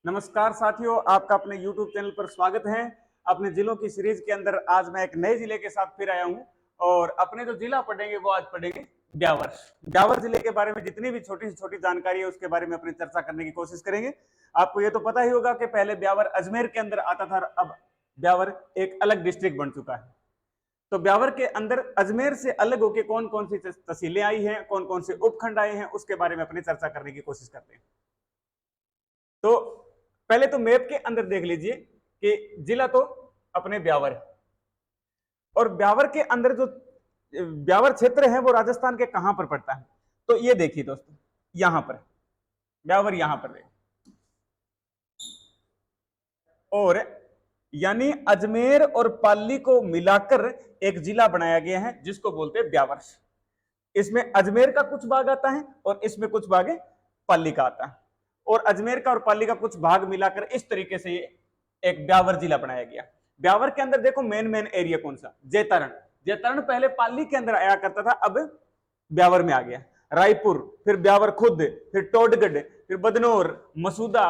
नमस्कार साथियों, आपका अपने YouTube चैनल पर स्वागत है। अपने जिलों की सीरीज के अंदर आज मैं एक नए जिले के साथ फिर आया हूं और अपने जो जिला पढ़ेंगे वो आज पढ़ेंगे ब्यावर। ब्यावर जिले के बारे में जितनी भी छोटी से छोटी जानकारी है उसके बारे में अपनी चर्चा करने की कोशिश करेंगे। आपको ये तो पता ही होगा कि पहले ब्यावर अजमेर के अंदर आता था, अब ब्यावर एक अलग डिस्ट्रिक्ट बन चुका है। तो ब्यावर के अंदर अजमेर से अलग होकर कौन कौन सी तहसीलें आई हैं, कौन कौन से उपखंड आए हैं, उसके बारे में अपनी चर्चा करने की कोशिश करते हैं। तो पहले तो मैप के अंदर देख लीजिए कि जिला तो अपने ब्यावर है और ब्यावर के अंदर जो ब्यावर क्षेत्र है वो राजस्थान के कहां पर पड़ता है। तो ये देखिए दोस्तों, यहां पर ब्यावर, यहां पर देखिए, और यानी अजमेर और पाली को मिलाकर एक जिला बनाया गया है जिसको बोलते हैं ब्यावर। इसमें अजमेर का कुछ भाग आता है और इसमें कुछ भाग पाली का आता है, और अजमेर का और पाली का कुछ भाग मिलाकर इस तरीके से एक ब्यावर जिला बनाया गया। ब्यावर के अंदर देखो मेन एरिया कौन सा, जैतारण। जैतारण पहले पाली के अंदर आया करता था, अब ब्यावर में आ गया। रायपुर, फिर ब्यावर खुद, फिर टोडगढ़, फिर बदनौर, मसूदा,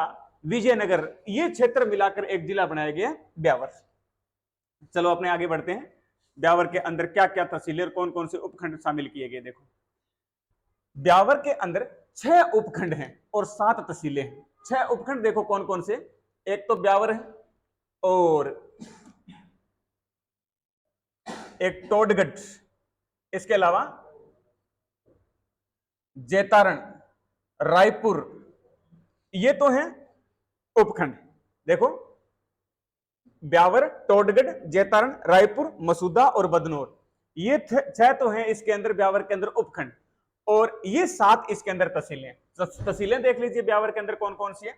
विजयनगर, ये क्षेत्र मिलाकर एक जिला बनाया गया ब्यावर। चलो अपने आगे बढ़ते हैं। ब्यावर के अंदर क्या क्या तहसीलें और कौन कौन से उपखंड शामिल किए गए। देखो, ब्यावर के अंदर 6 उपखंड हैं और 7 तहसीलें हैं। 6 उपखंड देखो कौन कौन से, एक तो ब्यावर है और एक टोडगढ़, इसके अलावा जैतारण, रायपुर, ये तो हैं उपखंड। देखो, ब्यावर, टोडगढ़, जैतारण, रायपुर, मसूदा और बदनौर, ये 6 तो हैं इसके अंदर ब्यावर के अंदर उपखंड, और ये 7 इसके अंदर तहसीलें। तहसीलें देख लीजिए ब्यावर के अंदर कौन कौन सी है।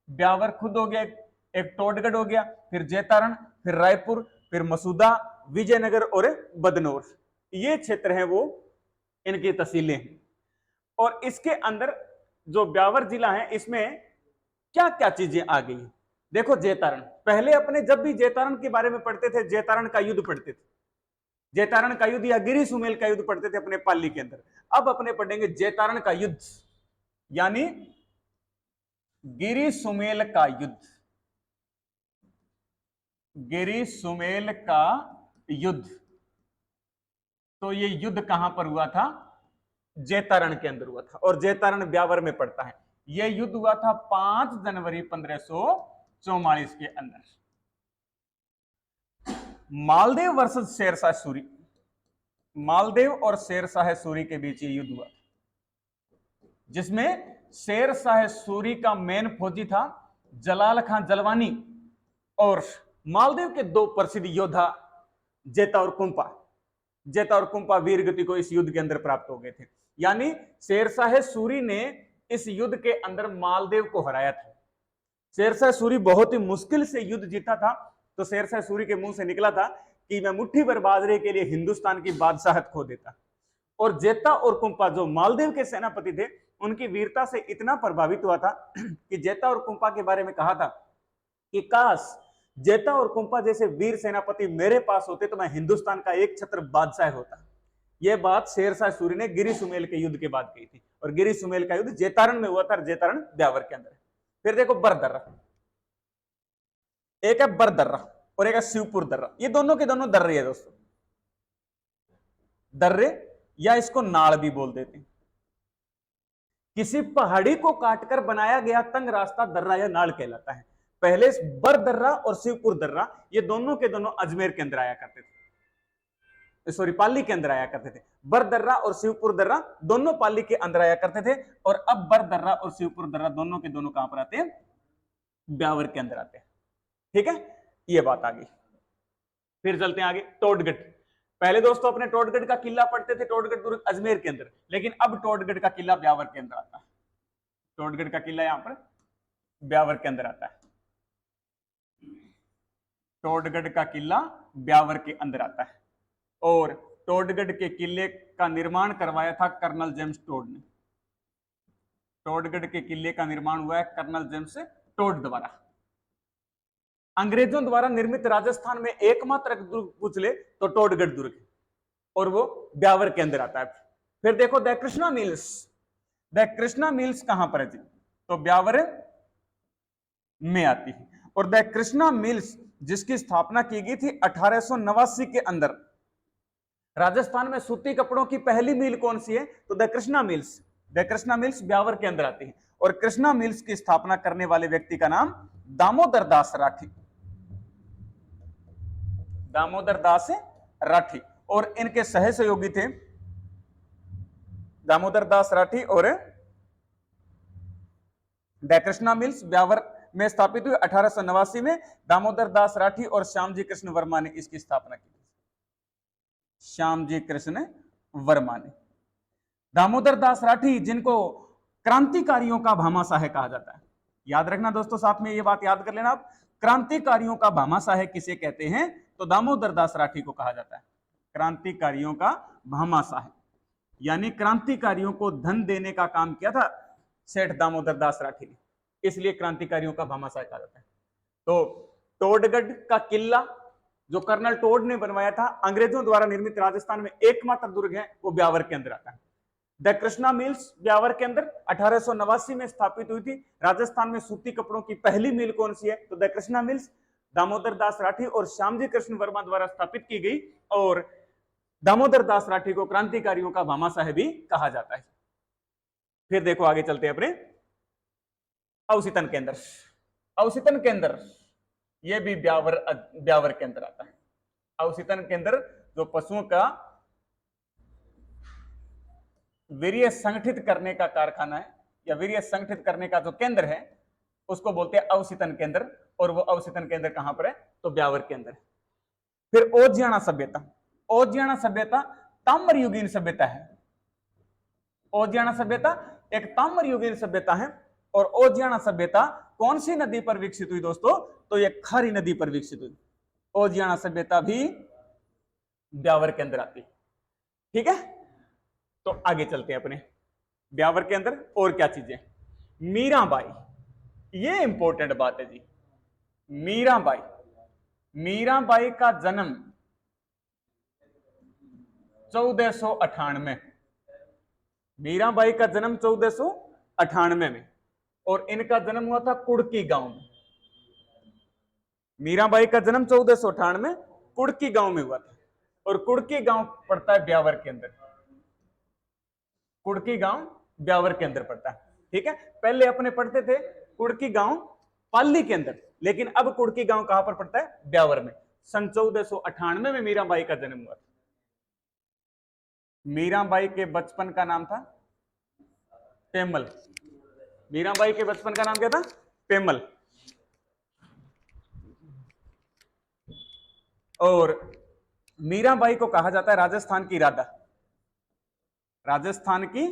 ब्यावर खुद हो गया, एक टोडगढ़ हो गया, फिर जैतारण, फिर रायपुर, फिर मसूदा, विजयनगर और बदनौर, ये क्षेत्र है वो इनकी तहसीलें हैं। और इसके अंदर जो ब्यावर जिला है इसमें क्या क्या चीजें आ गई। देखो, जैतारण, पहले अपने जब भी जैतारण के बारे में पढ़ते थे, जैतारण का युद्ध पढ़ते थे, जैतारण का युद्ध या गिरी सुमेल का युद्ध पढ़ते थे अपने पाली के अंदर। अब अपने पढ़ेंगे जैतारण का युद्ध, यानी गिरी सुमेल का युद्ध। गिरी सुमेल का युद्ध, तो ये युद्ध कहां पर हुआ था, जैतारण के अंदर हुआ था, और जैतारण ब्यावर में पड़ता है। यह युद्ध हुआ था 5 जनवरी 1544 के अंदर। मालदेव वर्सेस शेरशाह सूरी, मालदेव और शेरशाह सूरी के बीच ये युद्ध हुआ, जिसमें शेरशाह सूरी का मेन फौजी था जलाल खान जलवानी, और मालदेव के 2 प्रसिद्ध योद्धा जेता और कुंपा। जेता और कुंपा वीर गति को इस युद्ध के अंदर प्राप्त हो गए थे। यानी शेरशाह सूरी ने इस युद्ध के अंदर मालदेव को हराया था। शेरशाह सूरी बहुत ही मुश्किल से युद्ध जीता था, तो शेरशाह सूरी के मुंह से निकला था कि मैं मुट्ठी भर बाजरे के लिए हिंदुस्तान की बादशाहत खो देता। और जेता और कुंपा जो मालदेव के सेनापति थे, उनकी वीरता से इतना प्रभावित हुआ था कि जेता और कुंपा के बारे में कहा था कि काश जेता और कुंपा जैसे वीर सेनापति मेरे पास होते तो मैं हिंदुस्तान का एक छत्र बादशाह होता। यह बात शेरशाह सूरी ने गिरी सुमेल के युद्ध के बाद कही थी, और गिरी सुमेल का युद्ध जैतारण में हुआ था, जैतारण ब्यावर के अंदर। फिर देखो बरदर्रा, एक है बरदर्रा और एक है शिवपुर दर्रा। ये दोनों के दोनों दर्रे है दोस्तों, दर्रे या इसको नाड़ भी बोल देते हैं। किसी पहाड़ी को काटकर बनाया गया तंग रास्ता दर्रा या नाड़ कहलाता है। पहले बरदर्रा और शिवपुर दर्रा ये दोनों के दोनों अजमेर के अंदर आया करते थे, सॉरी पाली के अंदर आया करते थे। बरदर्रा और शिवपुर दर्रा दोनों पाली के अंदर आया करते थे, और अब बरदर्रा और शिवपुर दर्रा दोनों के दोनों कहां पर आते हैं, ब्यावर के अंदर आते हैं। ठीक है, ये बात आ गई। फिर चलते हैं आगे, टोडगढ़। पहले दोस्तों अपने टोडगढ़ का किला पढ़ते थे, टोडगढ़ दुर्ग अजमेर के अंदर, लेकिन अब टोडगढ़ का किला ब्यावर के अंदर आता है। टोडगढ़ का किला यहां पर ब्यावर के अंदर आता है। टोडगढ़ का किला ब्यावर के अंदर आता है, और टोडगढ़ के किले का निर्माण करवाया था कर्नल जेम्स टोड ने। टोडगढ़ के किले का निर्माण हुआ है कर्नल जेम्स टोड द्वारा। अंग्रेजों द्वारा निर्मित राजस्थान में एकमात्र दुर्ग पूछ ले तो टोडगढ़ दुर्ग, और वो ब्यावर के अंदर आता है। फिर देखो the Krishna mills, the Krishna mills कहां पर है जी, तो ब्यावर में आती है। और द कृष्णा मिल्स जिसकी स्थापना की गई थी 1889 के अंदर। राजस्थान में सूती कपड़ों की पहली मिल कौन सी है? तो the Krishna mills. The Krishna mills Beawar के अंदर आती है। और कृष्णा मिल्स की स्थापना करने वाले व्यक्ति का नाम दामोदर दास राठी। दामोदर दास राठी। और इनके सह सहयोगी थे दामोदर दास राठी और द कृष्णा मिल्स ब्यावर में स्थापित हुई 1889 में। दामोदर दास राठी और श्यामजी कृष्ण वर्मा ने इसकी स्थापना की। श्यामजी कृष्ण वर्मा ने। दामोदर दास राठी जिनको क्रांतिकारियों का भामाशाह कहा जाता है। याद रखना दोस्तों, साथ में ये बात याद कर लेना आप, क्रांतिकारियों का भामाशाह किसे कहते हैं? तो दामोदर दास राठी को कहा जाता है क्रांतिकारियों का भामाशाह। यानी क्रांतिकारियों को धन देने का काम किया था सेठ दामोदर दास राठी ने, इसलिए क्रांतिकारियों का भामाशाह कहा जाता है। तो टोडगढ़ का किला जो कर्नल टोड ने बनवाया था, अंग्रेजों द्वारा निर्मित राजस्थान में एकमात्र दुर्ग है, वो ब्यावर के अंदर आता है। द कृष्णा मिल्स ब्यावर के अंदर 1889 में स्थापित हुई थी। राजस्थान में सूती कपड़ों की पहली मिल कौन सी है? तो द कृष्णा मिल्स दामोदर दास राठी और श्यामजी कृष्ण वर्मा द्वारा स्थापित की गई। और दामोदर दास राठी को क्रांतिकारियों का भामाशाह भी कहा जाता है। फिर देखो आगे चलते हैं अपने अवसितन केंद्र। अवसितन केंद्र यह भी ब्यावर के अंदर आता है। अवसितन केंद्र जो पशुओं का वीर्य संगठित करने का कारखाना है या वीर्य संगठित करने का जो केंद्र है उसको बोलते हैं अवसितन केंद्र। और वो अवसितन केंद्र कहां पर है? तो ब्यावर के अंदर। फिर ओजियाना सभ्यता। ओजियाना सभ्यता ताम्र युगीन सभ्यता है। ओजियाना सभ्यता एक ताम्र युगीन सभ्यता है। और ओजियाना सभ्यता कौन सी नदी पर विकसित हुई दोस्तों? तो ये खारी नदी पर विकसित हुई। ओजियाना सभ्यता भी ब्यावर के अंदर आती है। ठीक है, तो आगे चलते हैं अपने ब्यावर के अंदर और क्या चीजें। मीराबाई, ये इंपॉर्टेंट बात है जी। मीराबाई, मीराबाई का जन्म 1498। मीराबाई का जन्म 1498 में और इनका जन्म हुआ था कुड़की गांव में। मीराबाई का जन्म 1498 में कुड़की गांव में हुआ था। और कुड़की गांव पड़ता है ब्यावर के अंदर। कुड़की गांव ब्यावर के अंदर पड़ता है। ठीक है, पहले अपने पढ़ते थे कुड़की गांव पाली के अंदर, लेकिन अब कुड़की गांव कहां पर पड़ता है? ब्यावर में। सन 1498 में मीराबाई का जन्म हुआ था। मीराबाई के बचपन का नाम था पेमल। मीराबाई के बचपन का नाम क्या था? पेमल। और मीराबाई को कहा जाता है राजस्थान की राधा। राजस्थान की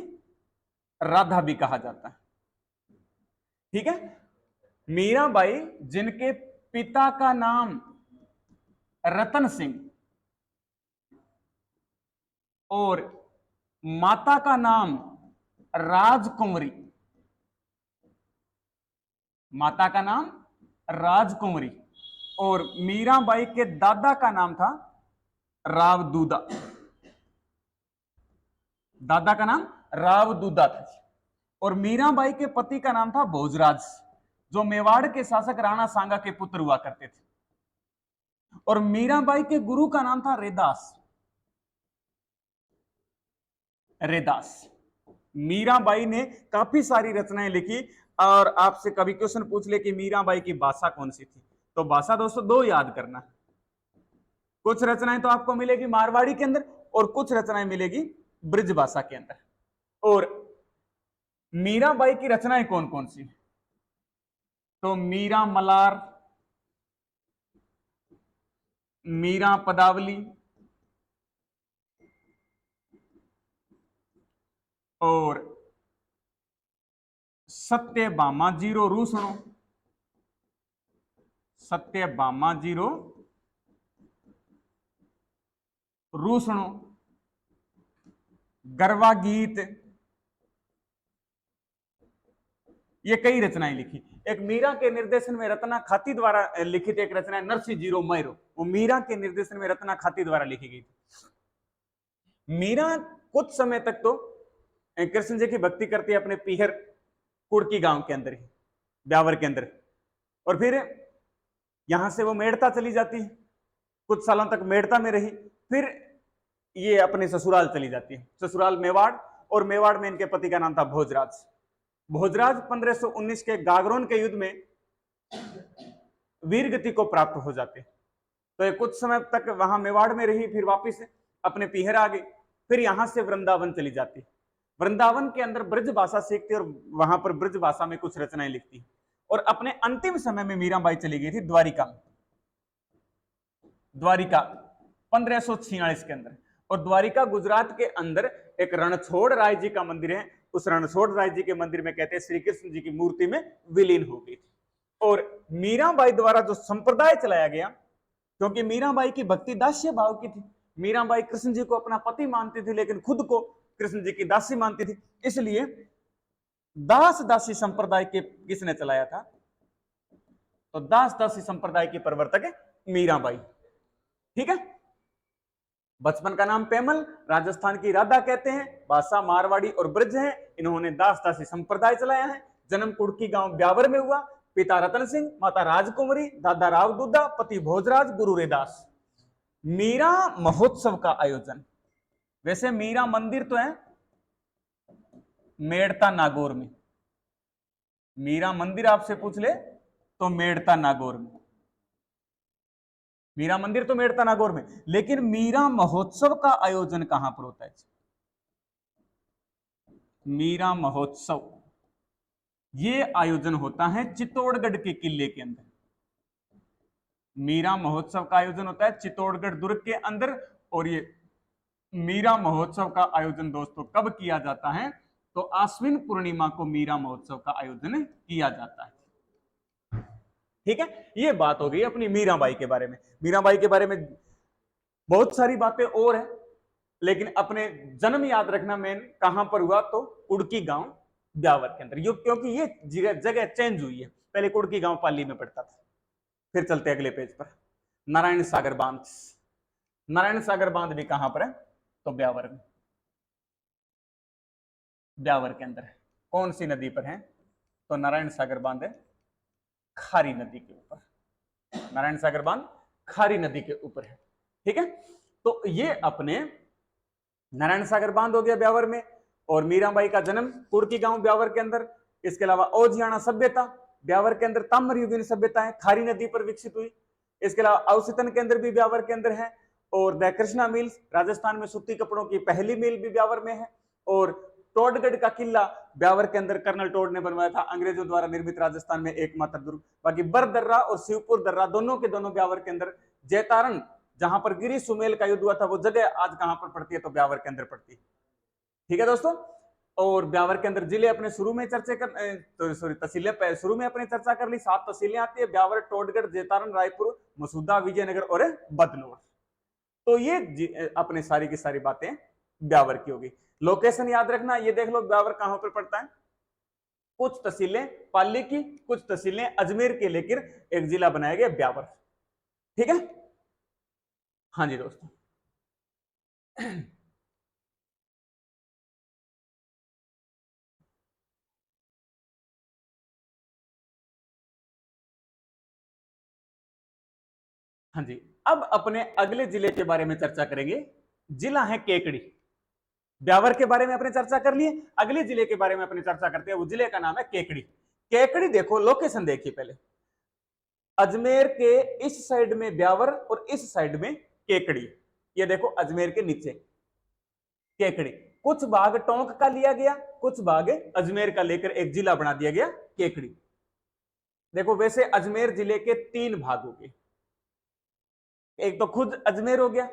राधा भी कहा जाता है। ठीक है, मीराबाई जिनके पिता का नाम रतन सिंह और माता का नाम राजकुंवरी, माता का नाम राजकुंवरी, और मीराबाई के दादा का नाम था रावदूदा। दादा का नाम रावदूदा था। और मीराबाई के पति का नाम था भोजराज, जो मेवाड़ के शासक राणा सांगा के पुत्र हुआ करते थे। और मीराबाई के गुरु का नाम था रेदास। रेदास। मीराबाई ने काफी सारी रचनाएं लिखी। और आपसे कभी क्वेश्चन पूछ ले कि मीराबाई की भाषा कौन सी थी, तो भाषा दोस्तों दो याद करना। कुछ रचनाएं तो आपको मिलेगी मारवाड़ी के अंदर और कुछ रचनाएं मिलेगी ब्रज भाषा के अंदर। और मीराबाई की रचनाएं कौन कौन सी? तो मीरा मलार, मीरा पदावली और सत्यभामा जीरो रूसणो। सत्यभामा जीरो रूसणो, गरवा गीत, ये कई रचनाएं लिखी। एक मीरा के निर्देशन में रत्ना खाती द्वारा लिखित एक रचना है नरसिंह जीरो मैरो, वो मीरा के निर्देशन में रत्ना खाती द्वारा लिखी गई थी। मीरा कुछ समय तक तो कृष्ण जी की भक्ति करती है अपने पीहर कुड़की गांव के अंदर ही, ब्यावर के अंदर। और फिर यहां से वो मेड़ता चली जाती है, कुछ सालों तक मेड़ता में रही, फिर ये अपने ससुराल चली जाती है, ससुराल मेवाड़, और मेवाड़ में इनके पति का नाम था भोजराज। भोजराज 1519 के गागरोन के युद्ध में वीरगति को प्राप्त हो जाते, तो ये कुछ समय तक वहां मेवाड़ में रही, फिर वापिस अपने पीहर आ गई, फिर यहां से वृंदावन चली जाती, वृंदावन के अंदर ब्रज भाषा सीखती और वहां पर ब्रज भाषा में कुछ रचनाएं लिखती, और अपने अंतिम समय में मीराबाई चली गई थी द्वारिका, द्वारिका 1546 के अंदर। और द्वारिका गुजरात के अंदर एक रणछोड़ राय जी का मंदिर है, उस रणछोड़ राय जी के मंदिर में कहते हैं श्री कृष्ण जी की मूर्ति में विलीन हो गई थी। और मीराबाई द्वारा जो संप्रदाय चलाया गया, क्योंकि मीराबाई की भक्ति दास्य भाव की थी, मीराबाई कृष्ण जी को अपना पति मानती थी लेकिन खुद को कृष्ण जी की दासी मानती थी, इसलिए दास दासी संप्रदाय के किसने चलाया था, तो दास दासी संप्रदाय की प्रवर्तक है मीराबाई। ठीक है, बचपन का नाम पेमल, राजस्थान की राधा कहते हैं, भाषा मारवाड़ी और ब्रज है, इन्होंने दास दासी संप्रदाय चलाया है। जन्म कुड़की गांव ब्यावर में हुआ, पिता रतन सिंह, माता राजकुमारी, दादा राव दूधा, पति भोजराज, गुरु रेदास। मीरा महोत्सव का आयोजन, वैसे मीरा मंदिर तो है मेड़ता नागौर में, मीरा मंदिर आपसे पूछ ले तो मेड़ता नागौर में, मीरा मंदिर तो मेड़ता नागौर में, लेकिन मीरा महोत्सव का आयोजन कहां पर होता है, मीरा महोत्सव ये आयोजन होता है चित्तौड़गढ़ के किले के अंदर। मीरा महोत्सव का आयोजन होता है चित्तौड़गढ़ दुर्ग के अंदर, और ये मीरा महोत्सव का आयोजन दोस्तों कब किया जाता है, तो आश्विन पूर्णिमा को मीरा महोत्सव का आयोजन किया जाता है। ठीक है, ये बात हो गई अपनी मीराबाई के बारे में। मीराबाई के बारे में बहुत सारी बातें और है, लेकिन अपने जन्म याद रखना मेन कहां पर हुआ, तो कुड़की गांव ब्यावर के अंदर, क्योंकि ये जगह चेंज हुई है, पहले कुड़की गांव पाली में पड़ता था। फिर चलते अगले पेज पर, नारायण सागर बांध। नारायण सागर बांध भी कहां पर है, तो ब्यावर में, ब्यावर के अंदर है। कौन सी नदी पर है, तो नारायण सागर बांध है खारी नदी के ऊपर, नारायण सागर बांध खारी नदी के ऊपर है। ठीक है, तो ये अपने नारायण सागर बांध हो गया ब्यावर में, और मीराबाई का जन्म कुड़की गांव ब्यावर के अंदर। इसके अलावा औजियाना सभ्यता ब्यावर के अंदर ताम्र युगीन सभ्यता है, खारी नदी पर विकसित हुई। इसके अलावा अवसितन के अंदर भी ब्यावर के अंदर है, और द कृष्णा मिल्स राजस्थान में सूती कपड़ों की पहली मिल भी ब्यावर में है। और टोडगढ़ का किला ब्यावर के अंदर कर्नल टोड ने बनवाया था, अंग्रेजों द्वारा निर्मित राजस्थान में एकमात्र दुर्ग। बाकी बरदर्रा और शिवपुर दर्रा दोनों के दोनों ब्यावर के अंदर। जैतारण जहां पर गिरी सुमेल का युद्ध हुआ था, वो जगह आज कहां पर पड़ती है, तो ब्यावर के अंदर पड़ती है। ठीक है दोस्तों, और ब्यावर के अंदर जिले अपने शुरू में चर्चा कर, तो सॉरी तहसीलें शुरू में अपने चर्चा कर ली। 7 तहसीलें आती है, ब्यावर, टोडगढ़, जैतारण, रायपुर, मसूदा, विजयनगर और बदनौर। तो ये अपने सारी की सारी बातें ब्यावर की होगी। लोकेशन याद रखना, ये देख लो ब्यावर कहां पर पड़ता है, कुछ तहसीलें पाली की, कुछ तहसीलें अजमेर के लेकर एक जिला बनाया गया ब्यावर। ठीक है, हाँ जी दोस्तों। हाँ जी, अब अपने अगले जिले के बारे में चर्चा करेंगे। जिला है केकड़ी। ब्यावर के बारे में अपने चर्चा कर लिए, अगले जिले के बारे में अपने चर्चा करते हैं। वो जिले का नाम है केकड़ी। केकड़ी देखो, लोकेशन देखिए पहले, अजमेर के इस साइड में ब्यावर और इस साइड में केकड़ी। ये देखो अजमेर के नीचे केकड़ी। कुछ भाग टोंक का लिया गया, कुछ भाग अजमेर का लेकर एक जिला बना दिया गया केकड़ी। देखो वैसे अजमेर जिले के 3 भाग हो गए, एक तो खुद अजमेर हो गया,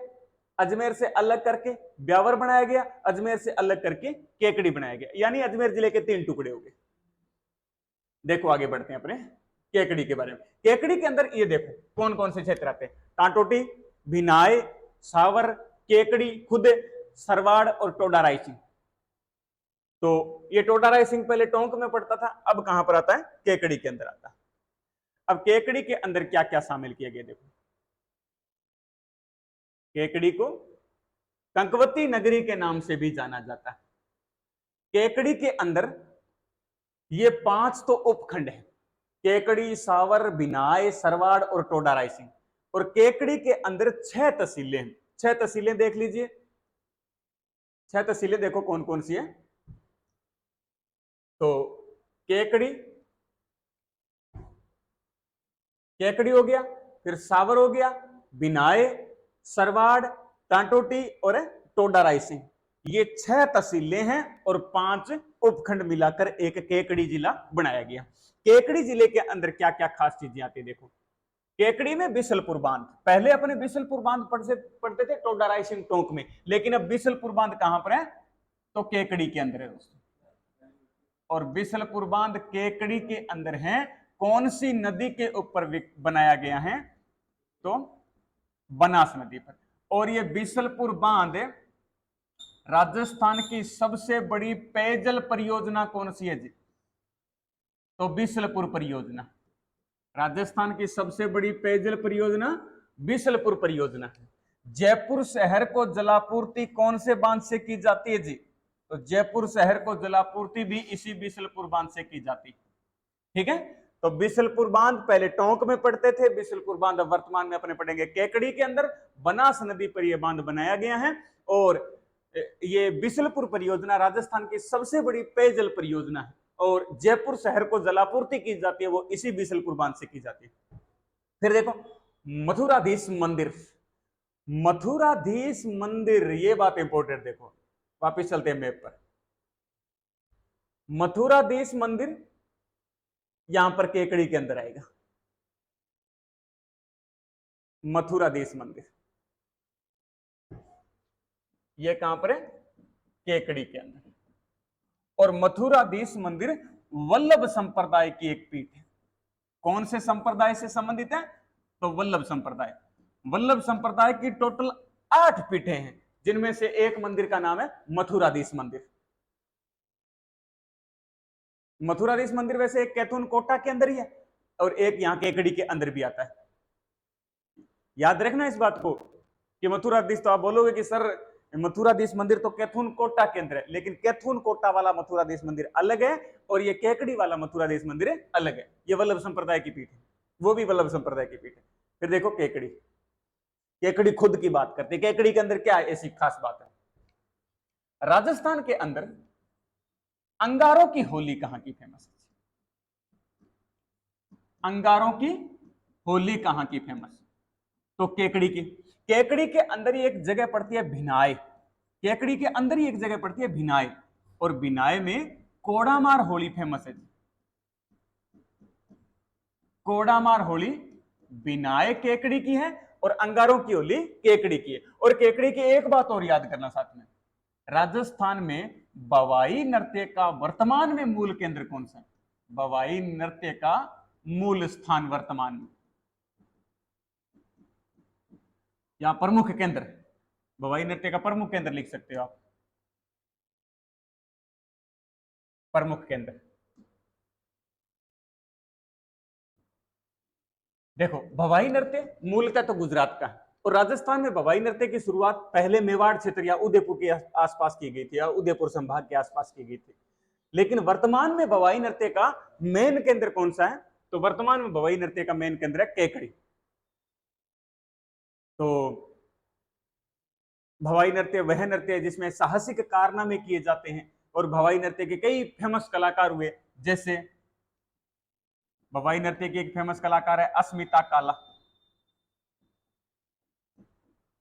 अजमेर से अलग करके ब्यावर बनाया गया, अजमेर से अलग करके केकड़ी बनाया गया, यानी अजमेर जिले के 3 टुकड़े हो गए। देखो आगे बढ़ते हैं अपने केकड़ी के बारे में। केकड़ी के अंदर ये देखो कौन कौन से क्षेत्र आते हैं, टाटोटी, भिनाय, सावर, केकड़ी खुद, सरवाड़ और टोडा राय सिंह। तो ये टोडा राय सिंह पहले टोंक में पड़ता था, अब कहां पर आता है, केकड़ी के अंदर आता है। अब केकड़ी के अंदर क्या क्या शामिल किया गया देखो। केकड़ी को कंकवती नगरी के नाम से भी जाना जाता है। केकड़ी के अंदर ये 5 तो उपखंड है, केकड़ी, सावर, बिनाय, सरवाड़ और टोडा रायसिंह। और केकड़ी के अंदर 6 तहसीलें हैं। 6 तहसीलें देख लीजिए। 6 तहसीलें देखो कौन कौन सी है। तो केकड़ी, केकड़ी हो गया, फिर सावर हो गया, बिनाए, सरवाड़, टांटोटी और टोडा रायसिंह। ये 6 तहसीलें हैं और 5 उपखंड मिलाकर एक केकड़ी जिला बनाया गया। केकड़ी जिले के अंदर क्या क्या खास चीजें आती है देखो। केकड़ी में बिसलपुर बांध, पहले अपने बिसलपुर बांध पढ़ते थे टोडा रायसिंह टोंक में, लेकिन अब बिसलपुर बांध कहां पर है? तो केकड़ी के अंदर है दोस्तों। और बिसलपुर बांध केकड़ी के अंदर है। कौन सी नदी के ऊपर बनाया गया है? तो बनास नदी पर। और ये बिसलपुर बांध राजस्थान की सबसे बड़ी पेयजल परियोजना कौन सी है जी? तो बिसलपुर परियोजना। राजस्थान की सबसे बड़ी पेयजल परियोजना बिसलपुर परियोजना है। जयपुर शहर को जलापूर्ति कौन से बांध से की जाती है जी? तो जयपुर शहर को जलापूर्ति भी इसी बिसलपुर बांध से की जाती है। ठीक है, तो बिसलपुर बांध पहले टोंक में पड़ते थे, बिसलपुर बांध वर्तमान में अपने पड़ेंगे केकड़ी के अंदर। बनास नदी पर यह बांध बनाया गया है और ये बिसलपुर परियोजना राजस्थान की सबसे बड़ी पेयजल परियोजना है। और जयपुर शहर को जलापूर्ति की जाती है वो इसी बिसलपुर बांध से की जाती है। फिर देखो मथुराधीश मंदिर। मथुराधीश मंदिर, ये बात इंपॉर्टेंट देखो, वापिस चलते हैं मैप पर। मथुराधीश मंदिर यहां पर केकड़ी के अंदर आएगा। मथुराधीश मंदिर ये कहां पर है? केकड़ी के अंदर। और मथुराधीश मंदिर वल्लभ संप्रदाय की एक पीठ है। कौन से संप्रदाय से संबंधित है? तो वल्लभ संप्रदाय। वल्लभ संप्रदाय की टोटल 8 पीठें हैं, जिनमें से एक मंदिर का नाम है मथुराधीश मंदिर। मथुराधीश मंदिर वैसे एक कैथून कोटा के अंदर ही है और एक यहां केकड़ी के अंदर भी आता है। याद रखना इस बात को कि मथुराधीश, तो आप बोलोगे कि सर मथुराधीश मंदिर तो कैथून कोटा के अंदर है, लेकिन कैथून कोटा वाला मथुराधीश मंदिर अलग है और ये केकड़ी वाला मथुराधीश मंदिर अलग है। ये वल्लभ संप्रदाय की पीठ है, वो भी वल्लभ संप्रदाय की पीठ है। फिर देखो केकड़ी, केकड़ी खुद की बात करते हैं। केकड़ी के अंदर क्या ऐसी खास बात है? राजस्थान के अंदर अंगारों की होली कहां की फेमस है? अंगारों की होली कहां की फेमस? तो केकड़ी की। केकड़ी के अंदर ही एक जगह पड़ती है भिनाय। केकड़ी के अंदर ही एक जगह पड़ती है भिनाय, और भिनाय में कोड़ामार होली फेमस है। कोड़ामार होली भिनाय केकड़ी की है और अंगारों की होली केकड़ी की है। और केकड़ी की एक बात और याद करना साथ में, राजस्थान में बवाई नृत्य का वर्तमान में मूल केंद्र कौन सा है? बवाई नृत्य का मूल स्थान वर्तमान में, या प्रमुख केंद्र, बवाई नृत्य का प्रमुख केंद्र लिख सकते हो आप, प्रमुख केंद्र। देखो भवाई नृत्य मूलतः तो गुजरात का है, और राजस्थान में भवाई नृत्य की शुरुआत पहले मेवाड़ क्षेत्र या उदयपुर के आसपास की गई थी, या उदयपुर संभाग के आसपास की गई थी। लेकिन वर्तमान में भवाई नृत्य का मेन केंद्र कौन सा है? तो वर्तमान में भवाई नृत्य का मेन केंद्र है केकड़ी। तो भवाई नृत्य वह नृत्य है जिसमें साहसिक कारनामे किए जाते हैं, और भवाई नृत्य के कई फेमस कलाकार हुए, जैसे भवाई नृत्य की एक फेमस कलाकार है अस्मिता काला।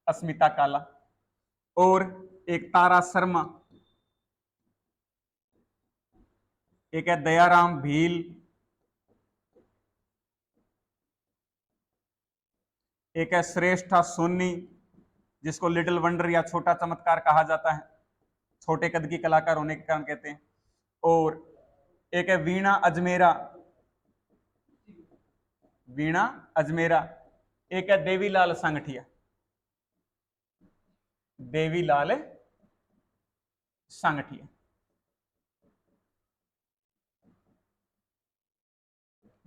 अस्मिता काला। और एक तारा शर्मा, एक है दयाराम भील, एक है श्रेष्ठा सोनी, जिसको लिटिल वंडर या छोटा चमत्कार कहा जाता है, छोटे कद की कलाकार होने के कारण कहते हैं। और एक है वीणा अजमेरा, वीणा अजमेरा। एक है देवीलाल संगठिया, देवीलाल संगठिया।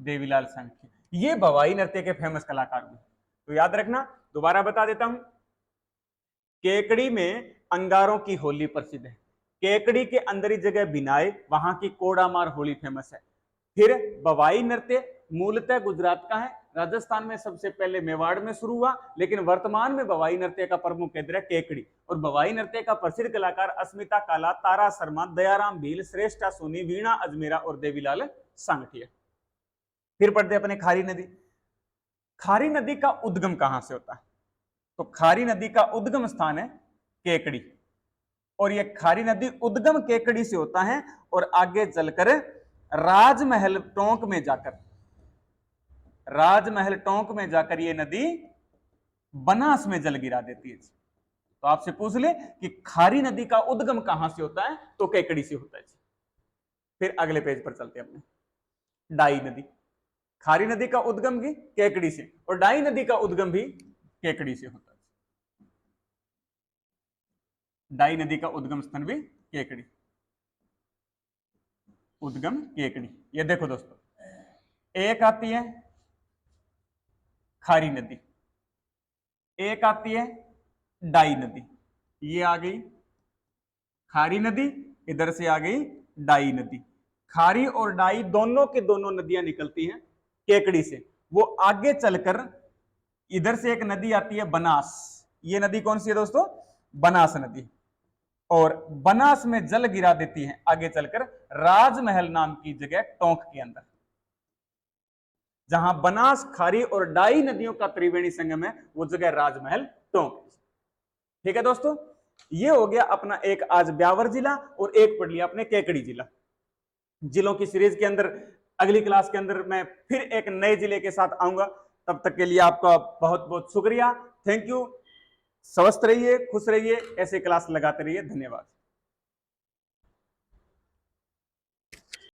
देवीलाल संगठिया, ये भवाई नृत्य के फेमस कलाकार हुए। तो याद रखना, दोबारा बता देता हूं, केकड़ी में अंगारों की होली प्रसिद्ध है। केकड़ी के अंदर ही जगह बिनाए, वहां की कोड़ामार होली फेमस है। फिर बवाई नृत्य मूलतः गुजरात का है। राजस्थान में सबसे पहले मेवाड़ में शुरू हुआ, लेकिन वर्तमान में भवाई नृत्य का प्रमुख केंद्र है केकड़ी। और भवाई नृत्य का प्रसिद्ध कलाकार अस्मिता काला, तारा शर्मा, दयाराम भील, श्रेष्ठा सोनी, वीणा अजमेरा और देवीलाल सांगठिया। फिर पढ़ते अपने खारी नदी। खारी नदी का उद्गम कहां से होता है? तो खारी नदी का उद्गम स्थान है केकड़ी, और यह खारी नदी उद्गम केकड़ी से होता है और आगे चलकर राजमहल टोंक में जाकर, राजमहल टोंक में जाकर यह नदी बनास में जल गिरा देती है। तो आपसे पूछ ले कि खारी नदी का उद्गम कहां से होता है? तो केकड़ी से होता है। फिर अगले पेज पर चलते हैं अपने। डाई नदी। खारी नदी का उद्गम भी केकड़ी से, और डाई नदी का उद्गम भी केकड़ी से होता है। डाई नदी का उद्गम स्थान भी केकड़ी, उद्गम केकड़ी। ये देखो दोस्तों, एक आती है खारी नदी, एक आती है डाई नदी। ये आ गई खारी नदी, इधर से आ गई डाई नदी। खारी और डाई दोनों की दोनों नदियां निकलती हैं केकड़ी से। वो आगे चलकर इधर से एक नदी आती है बनास। ये नदी कौन सी है दोस्तों? बनास नदी। और बनास में जल गिरा देती है आगे चलकर राजमहल नाम की जगह टोंक के अंदर, जहां बनास, खारी और डाई नदियों का त्रिवेणी संगम है, वो जगह राजमहल टोंक। ठीक है दोस्तों, ये हो गया अपना एक आज ब्यावर जिला और एक पढ़ लिया अपने केकड़ी जिला। जिलों की सीरीज के अंदर अगली क्लास के अंदर मैं फिर एक नए जिले के साथ आऊंगा। तब तक के लिए आपका बहुत बहुत शुक्रिया, थैंक यू। स्वस्थ रहिए, खुश रहिए, ऐसे क्लास लगाते रहिए। धन्यवाद।